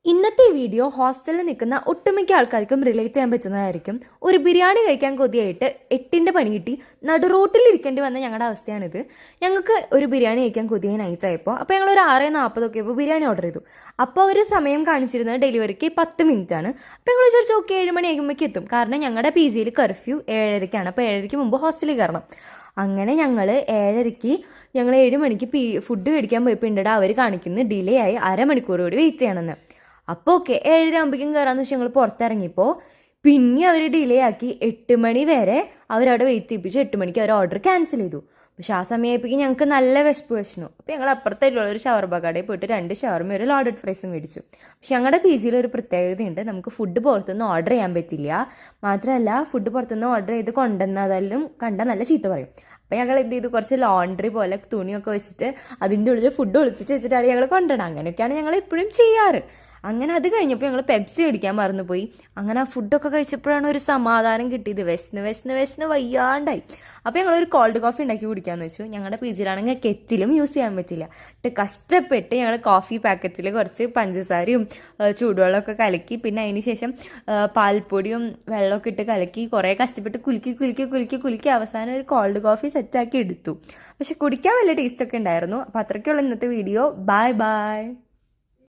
ഇന്നത്തെ വീഡിയോ ഹോസ്റ്റലിൽ നിൽക്കുന്ന ഒട്ടുമിക്ക ആൾക്കാർക്കും റിലേറ്റ് ചെയ്യാൻ പറ്റുന്നതായിരിക്കും. ഒരു ബിരിയാണി കഴിക്കാൻ കൊതിയായിട്ട് 8ന്റെ പണി കിട്ടി നടുറോട്ടിൽ ഇരിക്കേണ്ടി വന്ന ഞങ്ങളുടെ അവസ്ഥയാണിത്. ഞങ്ങൾക്ക് ഒരു ബിരിയാണി കഴിക്കാൻ കൊതിയായി നൈറ്റായപ്പോൾ അപ്പോൾ ഞങ്ങൾ ഒരു 6:40 ഇപ്പോൾ ബിരിയാണി ഓർഡർ ചെയ്തു. അപ്പോൾ ഒരു സമയം കാണിച്ചിരുന്നത് ഡെലിവറിക്ക് 10 മിനിറ്റ് ആണ്. അപ്പോൾ ഞങ്ങൾ വിചാരിച്ചു ഓക്കെ 7 മണി ആകുമ്പോഴേക്ക് എത്തും, കാരണം ഞങ്ങളുടെ PG-യിൽ കർഫ്യൂ 7:30-ക്കാണ്. അപ്പോൾ 7:30-ക്ക് മുമ്പ് ഹോസ്റ്റലിൽ കയറണം. അങ്ങനെ ഞങ്ങൾ 7:30-ക്ക് 7 മണിക്ക് ഫുഡ് മേടിക്കാൻ പോയപ്പോൾ ഉണ്ടടാ അവർ കാണിക്കുന്നത് ഡിലേ ആയി അരമണിക്കൂർ കൂടി വെയിറ്റ് ചെയ്യണമെന്ന്. അപ്പോൾ ഓക്കെ 7:30 ആകുമ്പോഴേക്കും കയറാമെന്ന് വെച്ചാൽ ഞങ്ങൾ പുറത്തിറങ്ങിയപ്പോൾ പിന്നെ അവർ ഡിലേ ആക്കി 8 മണി വരെ അവരവിടെ വെയിറ്റ് ചെയ്യിപ്പിച്ച് 8 മണിക്ക് അവർ ഓർഡർ ക്യാൻസൽ ചെയ്തു. പക്ഷെ ആ സമയമായപ്പോഴേക്കും ഞങ്ങൾക്ക് നല്ല വിശന്നു. അപ്പോൾ ഞങ്ങൾ അപ്പുറത്തായിട്ടുള്ള ഒരു ഷവർമ കടയിൽ പോയിട്ട് 2 ഷവർമ ഒരു ലോഡഡ് ഫ്രൈസും മേടിച്ചു. പക്ഷെ ഞങ്ങളുടെ PG-യിൽ ഒരു പ്രത്യേകതയുണ്ട്, നമുക്ക് ഫുഡ് പുറത്തുനിന്ന് ഓർഡർ ചെയ്യാൻ പറ്റില്ല. മാത്രമല്ല ഫുഡ് പുറത്തുനിന്ന് ഓർഡർ ചെയ്ത് കൊണ്ടുവന്നതെല്ലാം കണ്ടാൽ നല്ല ചീത്ത പറയും. അപ്പോൾ ഞങ്ങൾ എന്ത് ചെയ്തു, കുറച്ച് ലോണ്ടറി പോലെ തുണിയൊക്കെ വെച്ചിട്ട് അതിൻ്റെ ഉള്ളിൽ ഫുഡ് ഒളിപ്പിച്ച് വെച്ചിട്ടാണ് ഞങ്ങൾ കൊണ്ടുവരണം. അങ്ങനെയൊക്കെയാണ് ഞങ്ങൾ എപ്പോഴും ചെയ്യാറ്. അങ്ങനെ അത് കഴിഞ്ഞപ്പോൾ ഞങ്ങൾ പെപ്സി മേടിക്കാൻ മറന്നുപോയി. അങ്ങനെ ആ ഫുഡൊക്കെ കഴിച്ചപ്പോഴാണ് ഒരു സമാധാനം കിട്ടിയത്. വിശന്ന് വയ്യാണ്ടായി. അപ്പോൾ ഞങ്ങളൊരു കോൾഡ് കോഫി ഉണ്ടാക്കി കുടിക്കാമെന്ന് വെച്ചു. ഞങ്ങളുടെ PG-യിലാണെങ്കിൽ കെറ്റിലും യൂസ് ചെയ്യാൻ പറ്റില്ല. കഷ്ടപ്പെട്ട് ഞങ്ങൾ കോഫി പാക്കറ്റിൽ കുറച്ച് പഞ്ചസാരയും ചൂടുവെള്ളമൊക്കെ കലക്കി, പിന്നെ അതിന് ശേഷം പാൽപ്പൊടിയും വെള്ളമൊക്കെ ഇട്ട് കലക്കി കുറേ കഷ്ടപ്പെട്ട് കുലുക്കി അവസാനം ഒരു കോൾഡ് കോഫി സെറ്റാക്കി എടുത്തു. പക്ഷെ കുടിക്കാൻ വലിയ ടേസ്റ്റൊക്കെ ഉണ്ടായിരുന്നു. അപ്പോൾ അത്രയ്ക്കുള്ള ഇന്നത്തെ വീഡിയോ. ബൈ.